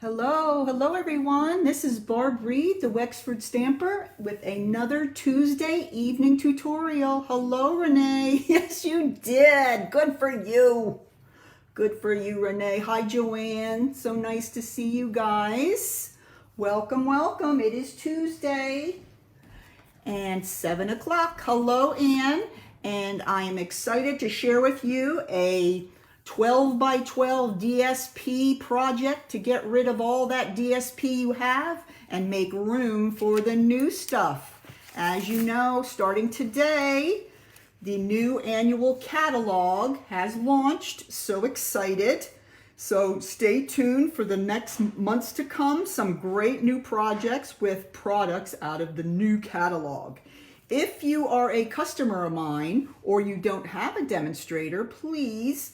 Hello everyone. This is Barb Reed, the Wexford Stamper, with another Tuesday evening tutorial. Hello, Renee. Yes, you did. Good for you. Good for you, Renee. Hi, Joanne. So nice to see you guys. Welcome, welcome. It is Tuesday and 7 o'clock. Hello, Anne. And I am excited to share with you a 12 by 12 DSP project to get rid of all that DSP you have and make room for the new stuff. As you know, starting today, the new annual catalog has launched. So excited. So stay tuned for the next months to come. Some great new projects with products out of the new catalog. If you are a customer of mine or you don't have a demonstrator, please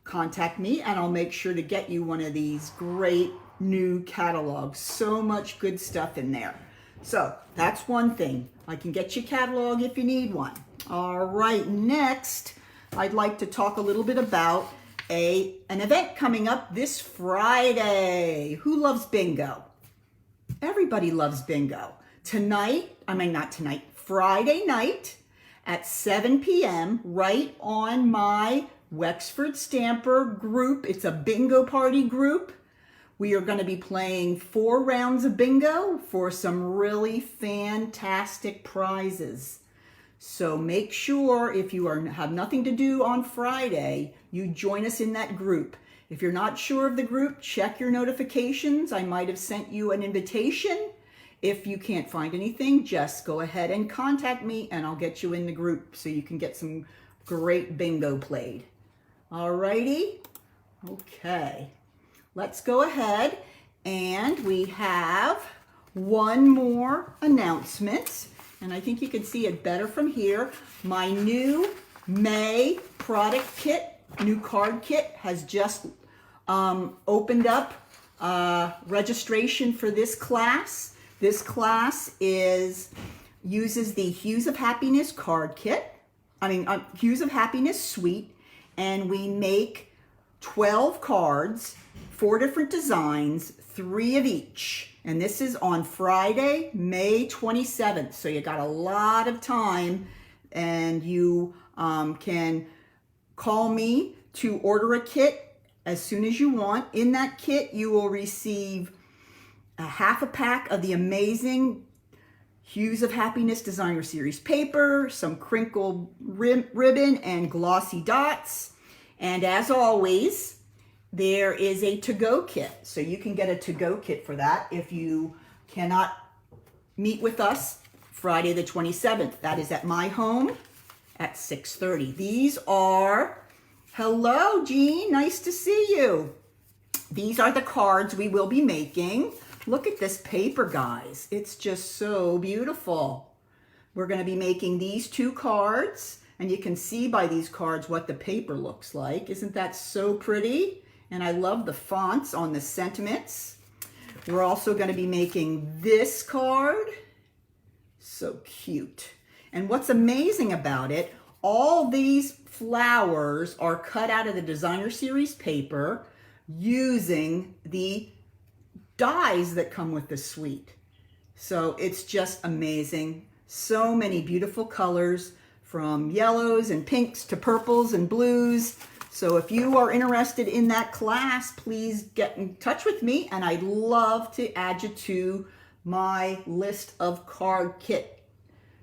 contact me and I'll make sure to get you one of these great new catalogs. So much good stuff in there. So that's one thing. I can get you a catalog if you need one. All right, next, I'd like to talk a little bit about an event coming up this Friday. Who loves bingo? Everybody loves bingo. Friday night at 7 p.m. right on my Wexford Stamper group. It's a bingo party group. We are going to be playing 4 rounds of bingo for some really fantastic prizes. So make sure if you have nothing to do on Friday, you join us in that group. If you're not sure of the group, check your notifications. I might have sent you an invitation. If you can't find anything, just go ahead and contact me and I'll get you in the group so you can get some great bingo played. Alrighty, okay, let's go ahead and we have one more announcement, and I think you can see it better from here. My new May product kit, new card kit, has just opened up registration for this class. This class uses the Hues of Happiness card kit, Hues of Happiness suite. And we make 12 cards, 4 different designs, 3 of each. And this is on Friday, May 27th. So you got a lot of time, and you can call me to order a kit as soon as you want. In that kit, you will receive a half a pack of the amazing Hues of Happiness Designer Series paper, some crinkled ribbon and glossy dots. And as always, there is a to-go kit. So you can get a to-go kit for that if you cannot meet with us Friday the 27th. That is at my home at 6:30. These are, hello Jean, nice to see you. These are the cards we will be making. Look at this paper, guys. It's just so beautiful. We're going to be making these 2 cards, and you can see by these cards what the paper looks like. Isn't that so pretty? And I love the fonts on the sentiments. We're also going to be making this card. So cute. And what's amazing about it, all these flowers are cut out of the Designer Series paper using the dies that come with the suite. So it's just amazing. So many beautiful colors, from yellows and pinks to purples and blues. So if you are interested in that class, please get in touch with me, and I'd love to add you to my list of card kit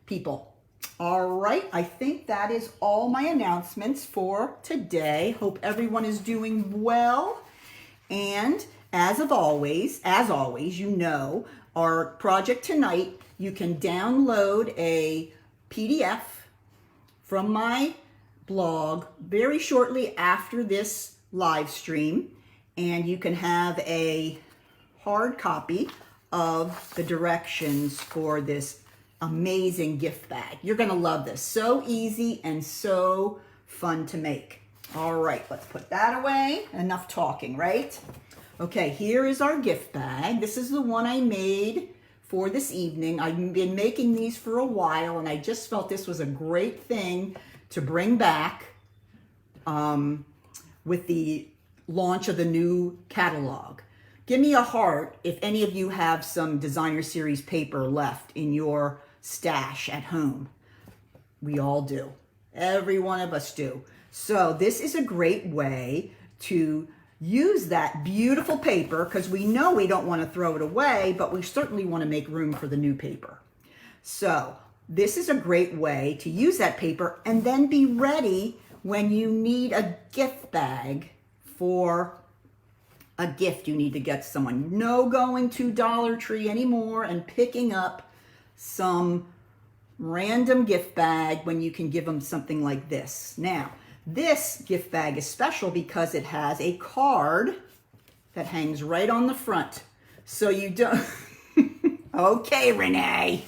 people. All right, I think that is all my announcements for today. Hope everyone is doing well. And as always, you know, our project tonight, you can download a PDF from my blog very shortly after this live stream, and you can have a hard copy of the directions for this amazing gift bag. You're gonna love this. So easy and so fun to make. All right, let's put that away. Enough talking, right? Okay, here is our gift bag. This is the one I made for this evening. I've been making these for a while, and I just felt this was a great thing to bring back with the launch of the new catalog. give me a heart if any of you have some designer series paper left in your stash at home. We all do. Every one of us do. So this is a great way to use that beautiful paper, because we know we don't want to throw it away, but we certainly want to make room for the new paper. So this is a great way to use that paper and then be ready when you need a gift bag for a gift you need to get someone. No going to Dollar Tree anymore and picking up some random gift bag when you can give them something like this. Now, this gift bag is special because it has a card that hangs right on the front. So you don't, okay, Renee,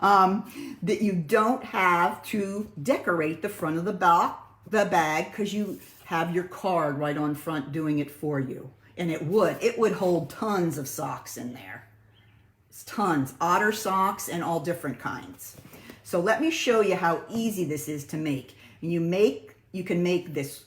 that you don't have to decorate the front of the bag because you have your card right on front doing it for you. And it would hold tons of socks in there. It's tons, otter socks and all different kinds. So let me show you how easy this is to make. You can make this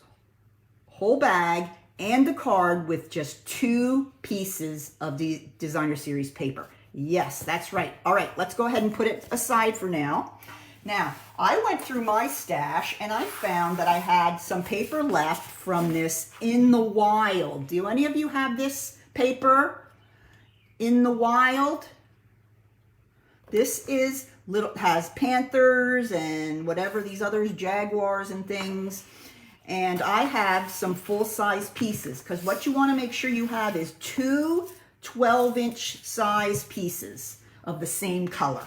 whole bag and the card with just 2 pieces of the designer series paper. Yes, that's right. All right, let's go ahead and put it aside for now. Now, I went through my stash and I found that I had some paper left from this In the Wild. Do any of you have this paper, In the Wild? This is has panthers and whatever these others, jaguars and things. And I have some full-size pieces, because what you want to make sure you have is 2 12-inch size pieces of the same color.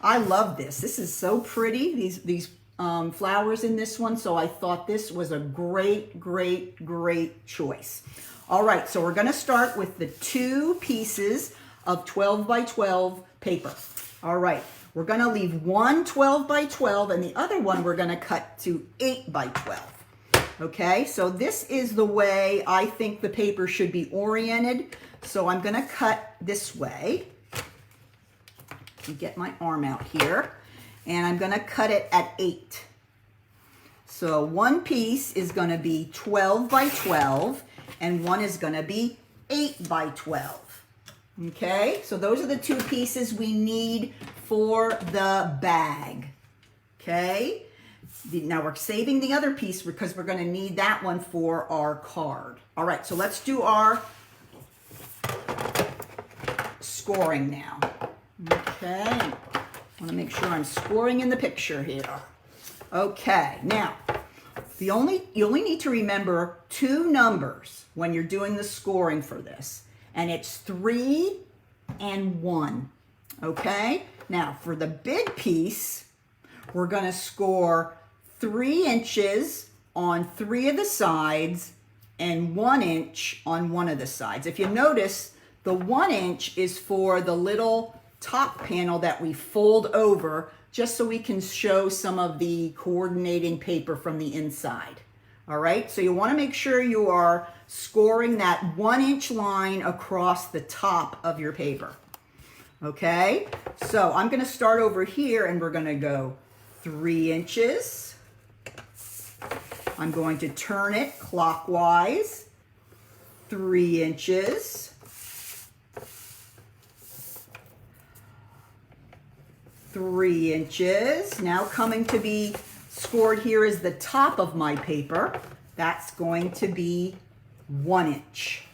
I love this. This is so pretty, these flowers in this one. So I thought this was a great, great, great choice. All right, so we're going to start with the 2 pieces of 12 by 12 paper. All right, we're going to leave one 12 by 12 and the other one we're going to cut to 8 by 12. Okay, so this is the way I think the paper should be oriented. So I'm going to cut this way. Get my arm out here, and I'm going to cut it at 8. So one piece is going to be 12 by 12, and one is going to be 8 by 12. Okay, so those are the 2 pieces we need for the bag. Okay, now we're saving the other piece because we're going to need that one for our card. All right, so let's do our scoring now. Okay, I want to make sure I'm scoring in the picture here. Okay, now you only need to remember 2 numbers when you're doing the scoring for this, and it's 3 and 1. Okay, now for the big piece, we're going to score 3 inches on 3 of the sides and 1 inch on 1 of the sides. If you notice, the 1 inch is for the little top panel that we fold over just so we can show some of the coordinating paper from the inside. All right, so you want to make sure you are scoring that 1 inch line across the top of your paper. Okay, so I'm going to start over here and we're going to go 3 inches. I'm going to turn it clockwise, 3 inches. 3 inches. Now coming to be scored here is the top of my paper. That's going to be 1 inch.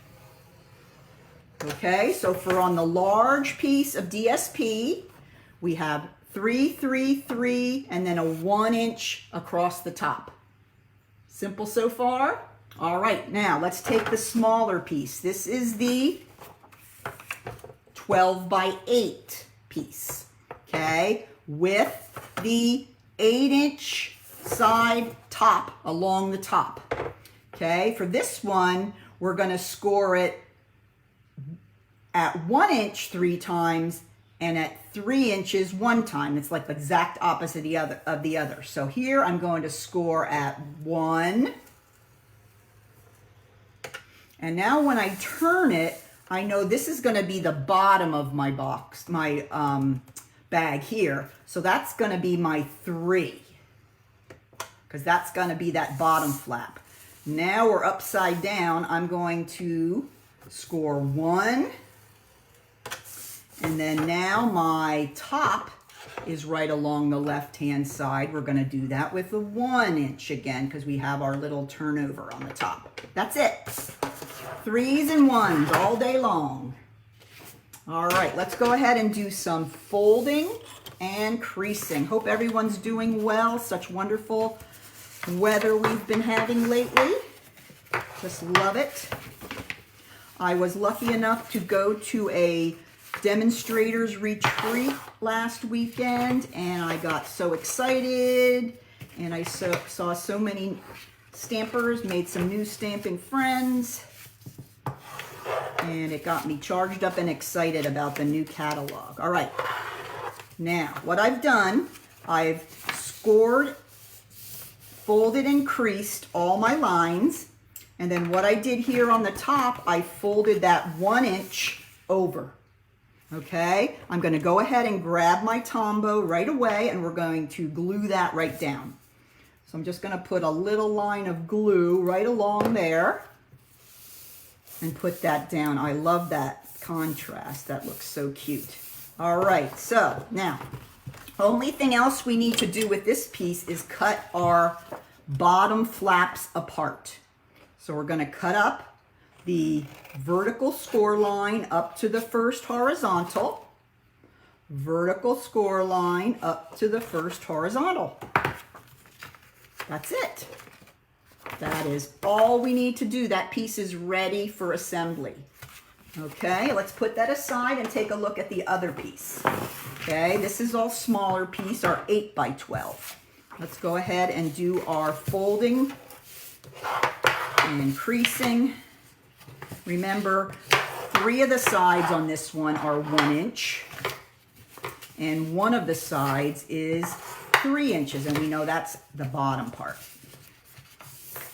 Okay, so for on the large piece of DSP, we have 3, 3, 3, and then a 1 inch across the top. Simple so far? All right, now let's take the smaller piece. This is the 12 by 8 piece. Okay, with the 8-inch side top along the top. Okay, for this one, we're going to score it at 1 inch 3 times and at 3 inches 1 time. It's like the exact opposite of the other. So here I'm going to score at 1. And now when I turn it, I know this is going to be the bottom of my box, my bag here. So that's going to be my 3, because that's going to be that bottom flap. Now we're upside down. I'm going to score 1. And then now my top is right along the left-hand side. We're going to do that with the 1 inch again because we have our little turnover on the top. That's it. 3s and 1s all day long. All right, let's go ahead and do some folding and creasing. Hope everyone's doing well. Such wonderful weather we've been having lately. Just love it. I was lucky enough to go to a demonstrators retreat last weekend, and I got so excited, and I saw so many stampers, made some new stamping friends, and it got me charged up and excited about the new catalog. All right, now what I've done, I've scored, folded and creased all my lines, and then what I did here on the top, I folded that 1 inch over. Okay, I'm going to go ahead and grab my Tombow right away, and we're going to glue that right down. So I'm just going to put a little line of glue right along there and put that down. I love that contrast. That looks so cute. All right, so now, only thing else we need to do with this piece is cut our bottom flaps apart. So we're going to cut up the vertical score line up to the first horizontal, vertical score line up to the first horizontal. That's it. That is all we need to do. That piece is ready for assembly. Okay, let's put that aside and take a look at the other piece. Okay, this is our smaller piece, our 8 by 12. Let's go ahead and do our folding and creasing. Remember, 3 of the sides on this one are 1 inch, and 1 of the sides is 3 inches, and we know that's the bottom part.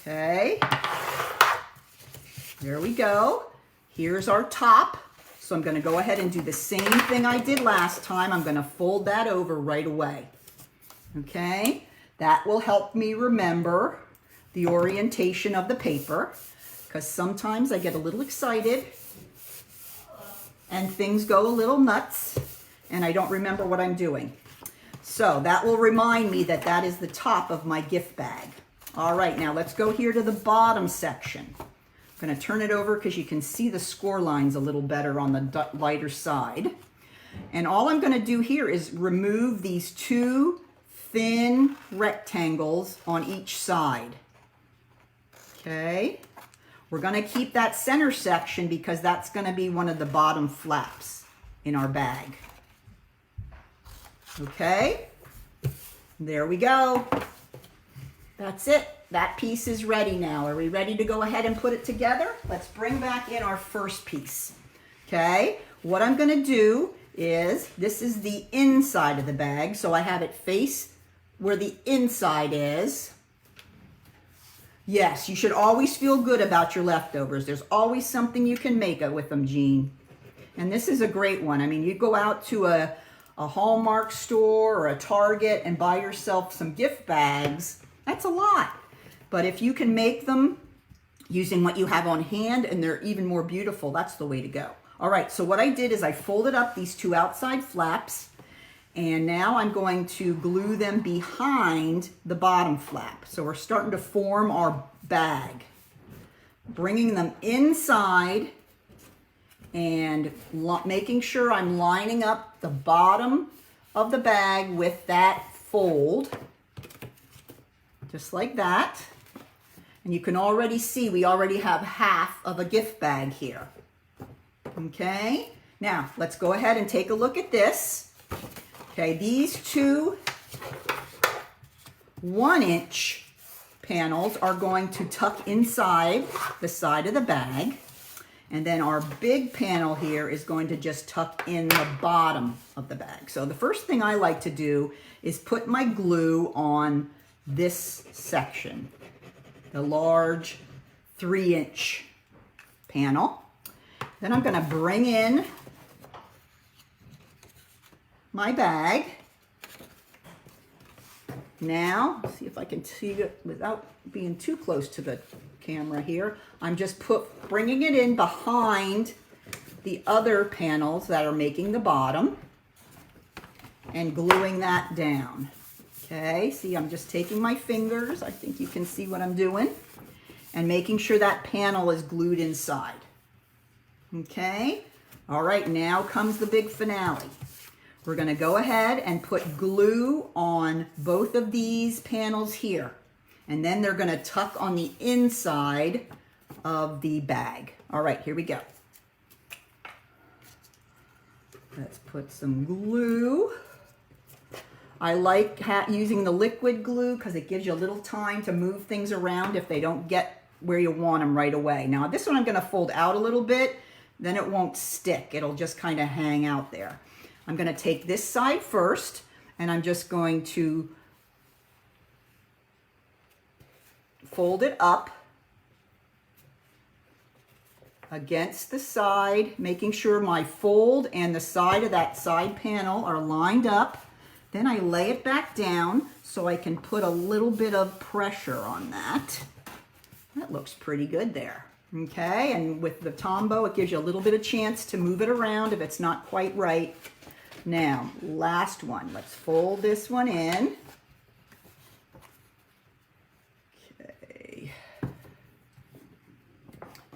Okay, there we go. Here's our top. So I'm going to go ahead and do the same thing I did last time. I'm going to fold that over right away. Okay, that will help me remember the orientation of the paper, because sometimes I get a little excited and things go a little nuts and I don't remember what I'm doing. So that will remind me that that is the top of my gift bag. All right, now let's go here to the bottom section. I'm going to turn it over because you can see the score lines a little better on the lighter side. And all I'm going to do here is remove these 2 thin rectangles on each side. Okay, we're going to keep that center section because that's going to be one of the bottom flaps in our bag. Okay, there we go. That's it. That piece is ready now. Are we ready to go ahead and put it together? Let's bring back in our first piece. Okay, what I'm going to do is, this is the inside of the bag, so I have it face where the inside is. Yes, you should always feel good about your leftovers. There's always something you can make with them, Jean. And this is a great one. I mean, you go out to a Hallmark store or a Target and buy yourself some gift bags. That's a lot. But if you can make them using what you have on hand and they're even more beautiful, that's the way to go. All right, so what I did is I folded up these 2 outside flaps, and now I'm going to glue them behind the bottom flap. So we're starting to form our bag. Bringing them inside and making sure I'm lining up the bottom of the bag with that fold. Just like that. And you can already see we already have half of a gift bag here. Okay, now let's go ahead and take a look at this. Okay, these 2 1-inch panels are going to tuck inside the side of the bag. And then our big panel here is going to just tuck in the bottom of the bag. So the first thing I like to do is put my glue on this section, the large 3-inch panel. Then I'm going to bring in my bag. Now, see if I can see it without being too close to the camera here. I'm just bringing it in behind the other panels that are making the bottom and gluing that down. Okay, see, I'm just taking my fingers, I think you can see what I'm doing, and making sure that panel is glued inside. Okay, all right, now comes the big finale. We're going to go ahead and put glue on both of these panels here. And then they're going to tuck on the inside of the bag. All right, here we go. Let's put some glue. I like using the liquid glue because it gives you a little time to move things around if they don't get where you want them right away. Now this one I'm going to fold out a little bit, then it won't stick. It'll just kind of hang out there. I'm going to take this side first, and I'm just going to fold it up against the side, making sure my fold and the side of that side panel are lined up. Then I lay it back down so I can put a little bit of pressure on that. That looks pretty good there. Okay, and with the Tombow, it gives you a little bit of chance to move it around if it's not quite right. Now, last one. Let's fold this one in. Okay.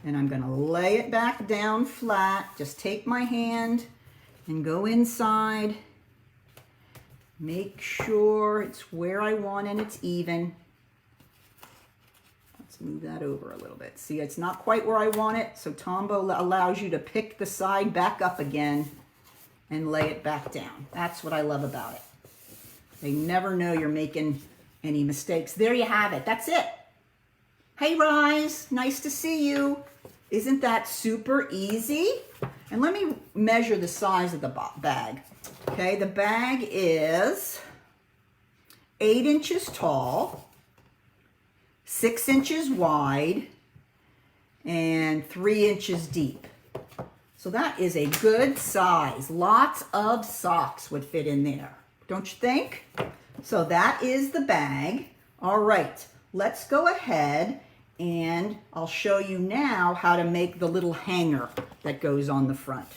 And I'm going to lay it back down flat. Just take my hand and go inside. Make sure it's where I want and it's even. Let's move that over a little bit. See, it's not quite where I want it, so Tombow allows you to pick the side back up again and lay it back down. That's what I love about it. They never know you're making any mistakes. There you have it. That's it. Hey, Rise. Nice to see you. Isn't that super easy? And let me measure the size of the bag. Okay, the bag is 8 inches tall, 6 inches wide, and 3 inches deep. So that is a good size. Lots of socks would fit in there, don't you think? So that is the bag. All right, let's go ahead and I'll show you now how to make the little hanger that goes on the front.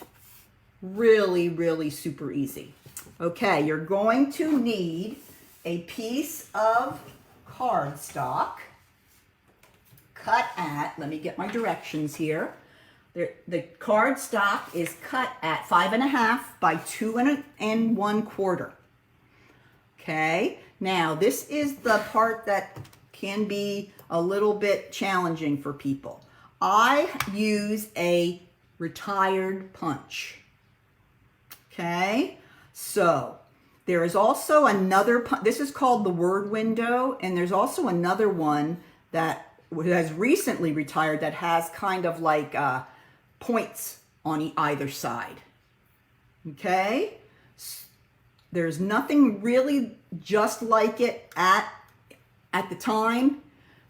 Really, really super easy. Okay, you're going to need a piece of cardstock cut at, let me get my directions here. The cardstock is cut at 5.5 by 2 1/4. Okay, now this is the part that can be a little bit challenging for people. I use a retired punch. Okay, so there is also another, this is called the word window, and there's also another one that has recently retired that has kind of like points on either side. Okay, there's nothing really just like it at the time.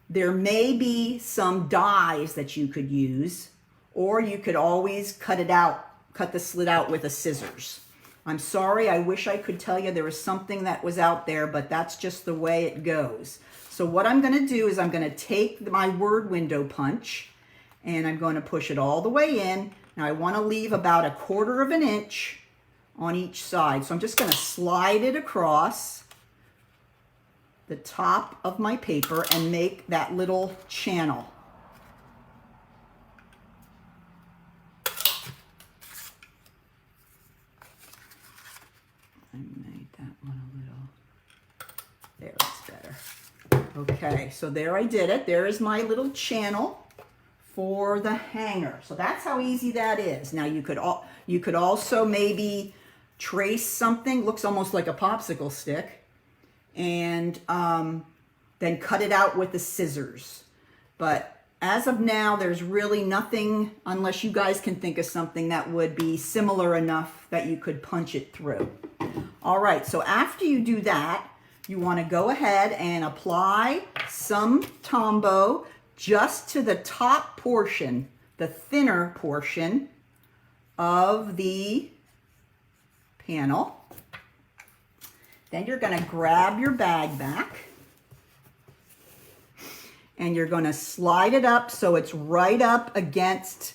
There may be some dies that you could use, or you could always cut the slit out with a scissors. I'm sorry, I wish I could tell you there was something that was out there, but that's just the way it goes. So what I'm going to do is I'm going to take my word window punch and I'm going to push it all the way in. Now I want to leave about 1/4 inch on each side. So I'm just going to slide it across the top of my paper and make that little channel. I made that one a little, there, it's better. Okay, so there I did it. There is my little channel for the hanger. So that's how easy that is. Now you could also maybe trace something, looks almost like a popsicle stick, and then cut it out with the scissors. But as of now, there's really nothing, unless you guys can think of something that would be similar enough that you could punch it through. All right, so after you do that, you want to go ahead and apply some Tombow just to the top portion, the thinner portion of the panel. Then you're going to grab your bag back and you're going to slide it up so it's right up against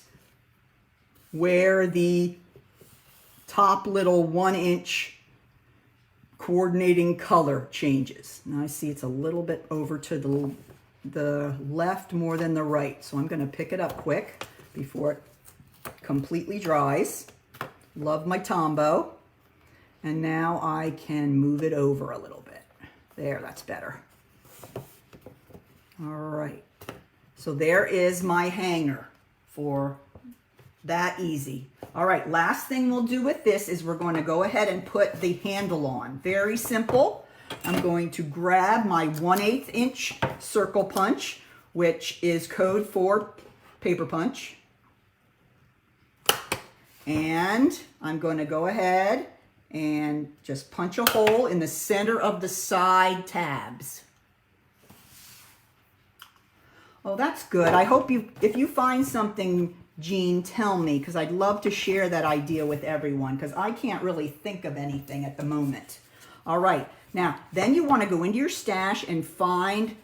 where the top little 1-inch coordinating color changes. Now I see it's a little bit over to the left more than the right, so I'm going to pick it up quick before it completely dries. Love my Tombow. And now I can move it over a little bit. There, that's better. All right. So there is my hanger for that easy. All right, last thing we'll do with this is we're going to go ahead and put the handle on. Very simple. I'm going to grab my 1/8 inch circle punch, which is code for paper punch. And I'm going to go ahead and just punch a hole in the center of the side tabs. Oh, that's good. I hope if you find something, Jean, tell me, because I'd love to share that idea with everyone, because I can't really think of anything at the moment. All right, now, then you want to go into your stash and find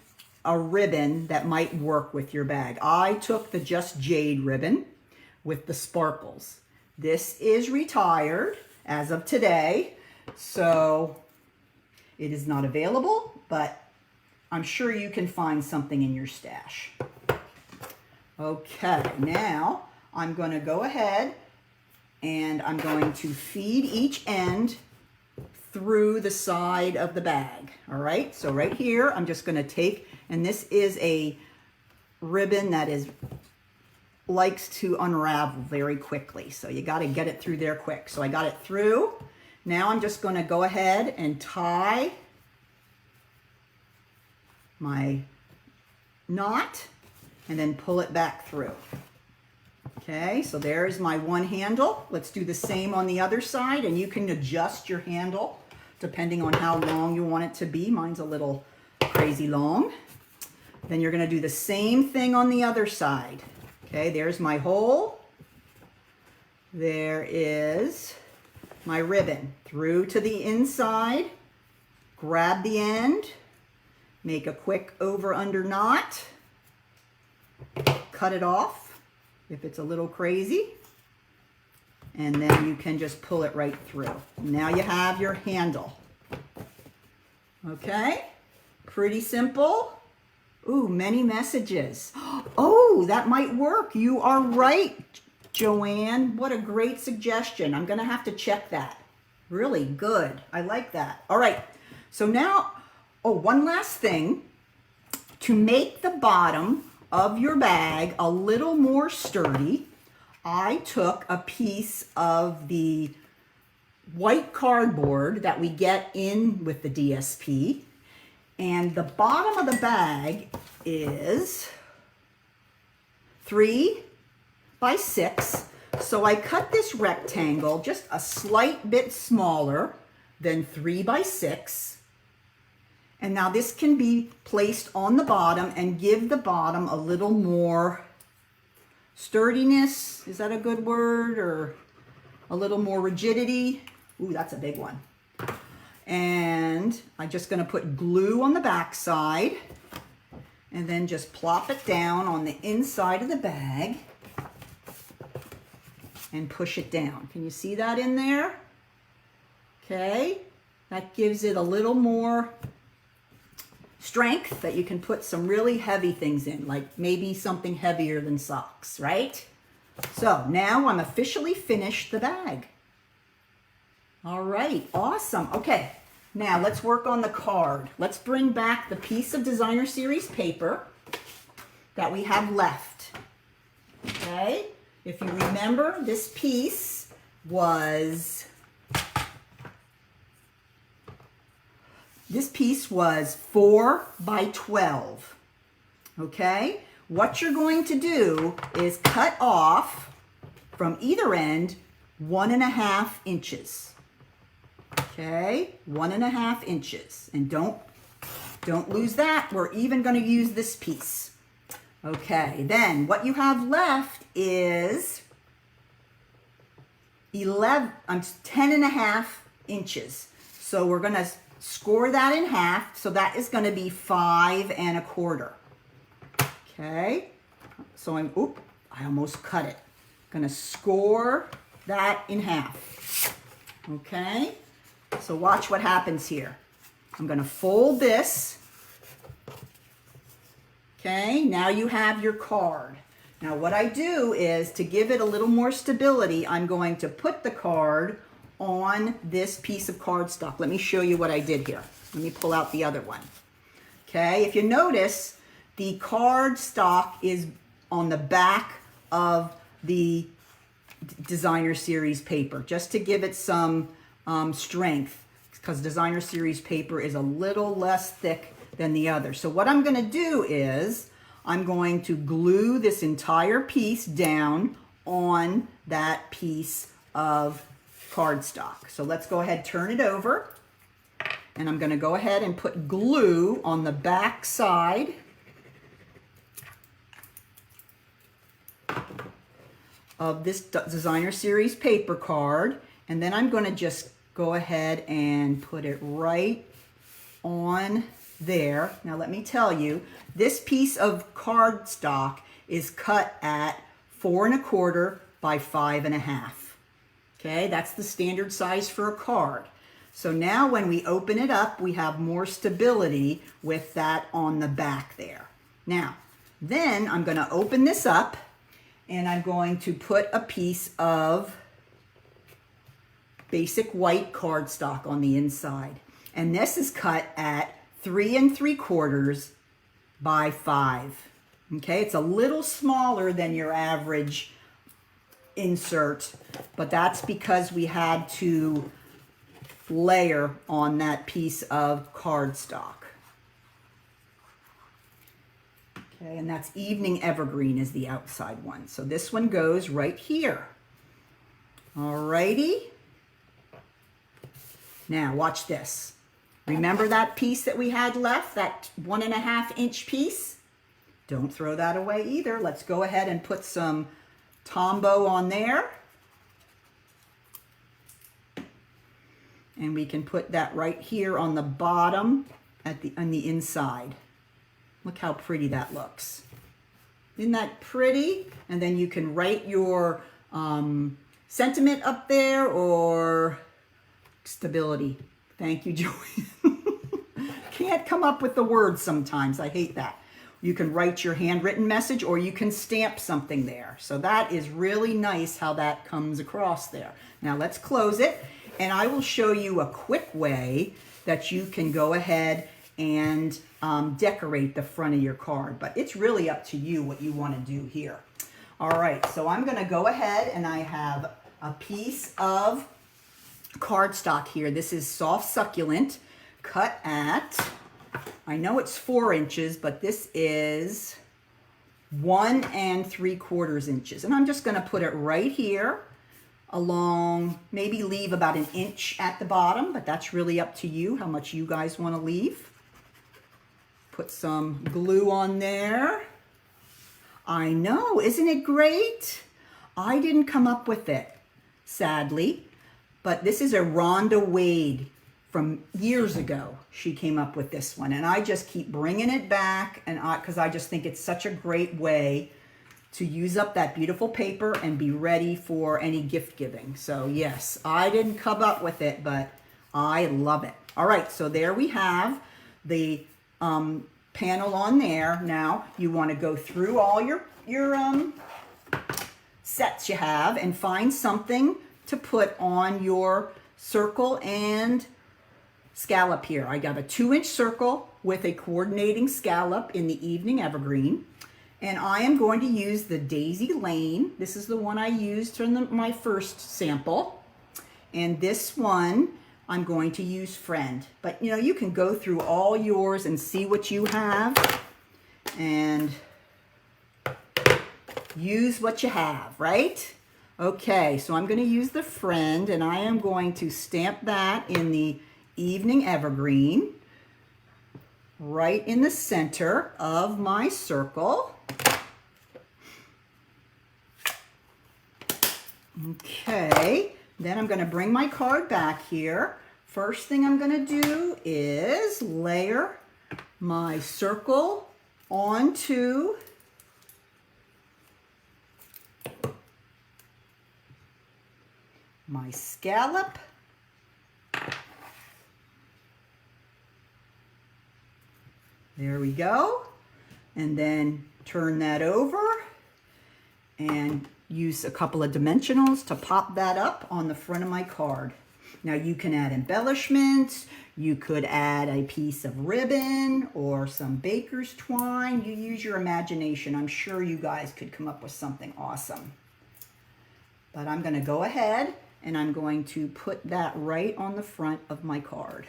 a ribbon that might work with your bag. I took the Just Jade ribbon with the sparkles. This is retired as of today, so it is not available, but I'm sure you can find something in your stash. Okay, now I'm going to go ahead and I'm going to feed each end through the side of the bag. All right, so right here, I'm just going to take, and this is a ribbon that likes to unravel very quickly. So you got to get it through there quick. So I got it through. Now I'm just going to go ahead and tie my knot and then pull it back through. Okay, so there's my one handle. Let's do the same on the other side, and you can adjust your handle depending on how long you want it to be. Mine's a little crazy long. Then you're going to do the same thing on the other side. Okay, there's my hole. There is my ribbon. Through to the inside, grab the end, make a quick over-under knot, cut it off if it's a little crazy, and then you can just pull it right through. Now you have your handle. Okay, pretty simple. Ooh, many messages. Oh, that might work. You are right, Joanne. What a great suggestion. I'm going to have to check that. Really good. I like that. All right. So now, one last thing. To make the bottom of your bag a little more sturdy, I took a piece of the white cardboard that we get in with the DSP, and the bottom of the bag is 3 by 6. So I cut this rectangle just a slight bit smaller than 3 by 6. And now this can be placed on the bottom and give the bottom a little more sturdiness. Is that a good word? Or a little more rigidity? Ooh, that's a big one. And I'm just going to put glue on the back side and then just plop it down on the inside of the bag and push it down. Can you see that in there? Okay, that gives it a little more strength that you can put some really heavy things in, like maybe something heavier than socks, right? So now I'm officially finished the bag. All right, awesome. Okay, now let's work on the card. Let's bring back the piece of Designer Series paper that we have left. Okay, if you remember, this piece was 4 by 12. Okay, what you're going to do is cut off from either end 1.5 inches. Okay, 1.5 inches, and don't lose that. We're even going to use this piece. Okay, then what you have left is 10.5 inches. So we're going to score that in half. So that is going to be 5 1/4. Okay, so I almost cut it. Gonna score that in half. Okay, so watch what happens here. I'm gonna fold this. Okay, now you have your card. Now what I do is, to give it a little more stability, I'm going to put the card on this piece of cardstock. Let me show you what I did here. Let me pull out the other one. Okay, if you notice, the cardstock is on the back of the Designer Series paper, just to give it some strength, because Designer Series paper is a little less thick than the other. So what I'm going to do is, I'm going to glue this entire piece down on that piece of cardstock. So let's go ahead, turn it over, and I'm going to go ahead and put glue on the back side of this Designer Series paper card, and then I'm going to just go ahead and put it right on there. Now let me tell you, this piece of cardstock is cut at 4 1/4 by 5 1/2. Okay, that's the standard size for a card. So now when we open it up, we have more stability with that on the back there. Now, then I'm going to open this up, and I'm going to put a piece of basic white cardstock on the inside. And this is cut at 3 3/4 by 5. Okay, it's a little smaller than your average insert, but that's because we had to layer on that piece of cardstock. Okay, and that's Evening Evergreen is the outside one. So this one goes right here. Alrighty. Now watch this. Remember that piece that we had left, that 1 1/2 inch piece? Don't throw that away either. Let's go ahead and put some Tombow on there. And we can put that right here on the bottom on the inside. Look how pretty that looks. Isn't that pretty? And then you can write your sentiment up there, or stability. Thank you, Joey. Can't come up with the words sometimes. I hate that. You can write your handwritten message, or you can stamp something there. So that is really nice how that comes across there. Now let's close it, and I will show you a quick way that you can go ahead and decorate the front of your card. But it's really up to you what you want to do here. All right, so I'm going to go ahead, and I have a piece of cardstock here. This is Soft Succulent, cut at, I know it's 4 inches, but this is 1 3/4 inches. And I'm just going to put it right here along, maybe leave about 1 inch at the bottom, but that's really up to you how much you guys want to leave. Put some glue on there. I know, isn't it great? I didn't come up with it, sadly. But this is a Rhonda Wade from years ago. She came up with this one. And I just keep bringing it back, and because I just think it's such a great way to use up that beautiful paper and be ready for any gift giving. So yes, I didn't come up with it, but I love it. All right, so there we have the panel on there. Now you want to go through all your sets you have and find something to put on your circle and scallop here. I got a 2-inch circle with a coordinating scallop in the Evening Evergreen. And I am going to use the Daisy Lane. This is the one I used in my first sample. And this one, I'm going to use Friend. But you know, you can go through all yours and see what you have and use what you have, right? Okay, so I'm going to use the Friend, and I am going to stamp that in the Evening Evergreen right in the center of my circle. Okay, then I'm going to bring my card back here. First thing I'm going to do is layer my circle onto my scallop. There we go. And then turn that over and use a couple of dimensionals to pop that up on the front of my card. Now you can add embellishments, you could add a piece of ribbon or some baker's twine. You use your imagination. I'm sure you guys could come up with something awesome. But I'm going to go ahead and I'm going to put that right on the front of my card.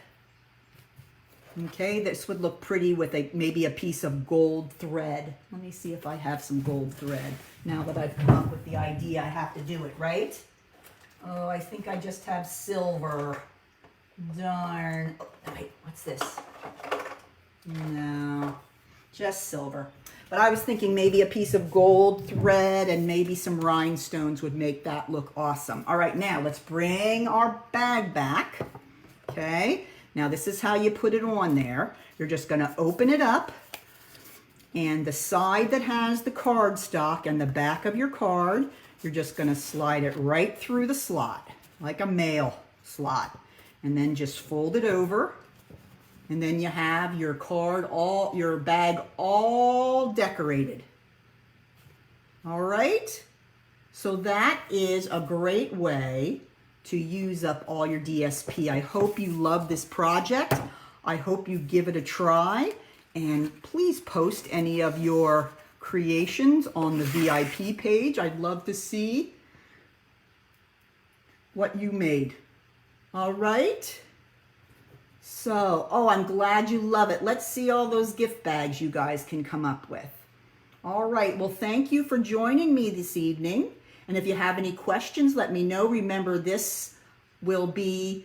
Okay, this would look pretty with maybe a piece of gold thread. Let me see if I have some gold thread. Now that I've come up with the idea, I have to do it, right? Oh, I think I just have silver. Darn. Oh, wait, what's this? No, just silver. But I was thinking maybe a piece of gold thread and maybe some rhinestones would make that look awesome. All right, now let's bring our bag back. Okay. Now this is how you put it on there. You're just going to open it up, and the side that has the cardstock and the back of your card, you're just going to slide it right through the slot like a mail slot, and then just fold it over, and then you have your card your bag all decorated. All right, so that is a great way to use up all your DSP. I hope you love this project. I hope you give it a try, and please post any of your creations on the VIP page. I'd love to see what you made. All right. So, oh, I'm glad you love it. Let's see all those gift bags you guys can come up with. All right. Well, thank you for joining me this evening. And if you have any questions, let me know. Remember, this video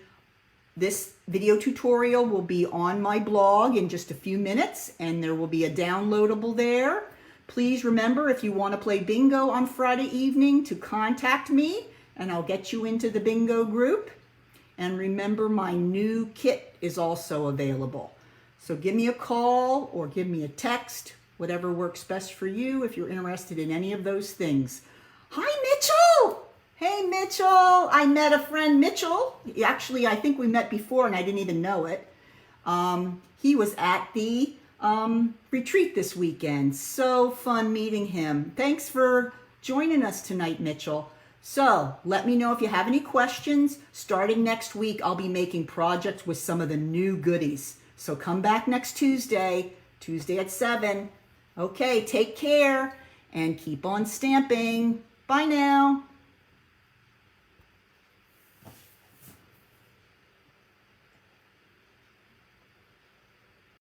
tutorial will be on my blog in just a few minutes, and there will be a downloadable there. Please remember, if you want to play bingo on Friday evening, to contact me, and I'll get you into the bingo group. And remember, my new kit is also available. So give me a call or give me a text, whatever works best for you if you're interested in any of those things. Hi, Mitchell! Hey, Mitchell! I met a friend, Mitchell. Actually, I think we met before and I didn't even know it. He was at the retreat this weekend. So fun meeting him. Thanks for joining us tonight, Mitchell. So let me know if you have any questions. Starting next week, I'll be making projects with some of the new goodies. So come back next Tuesday at 7. Okay, take care and keep on stamping. Bye now.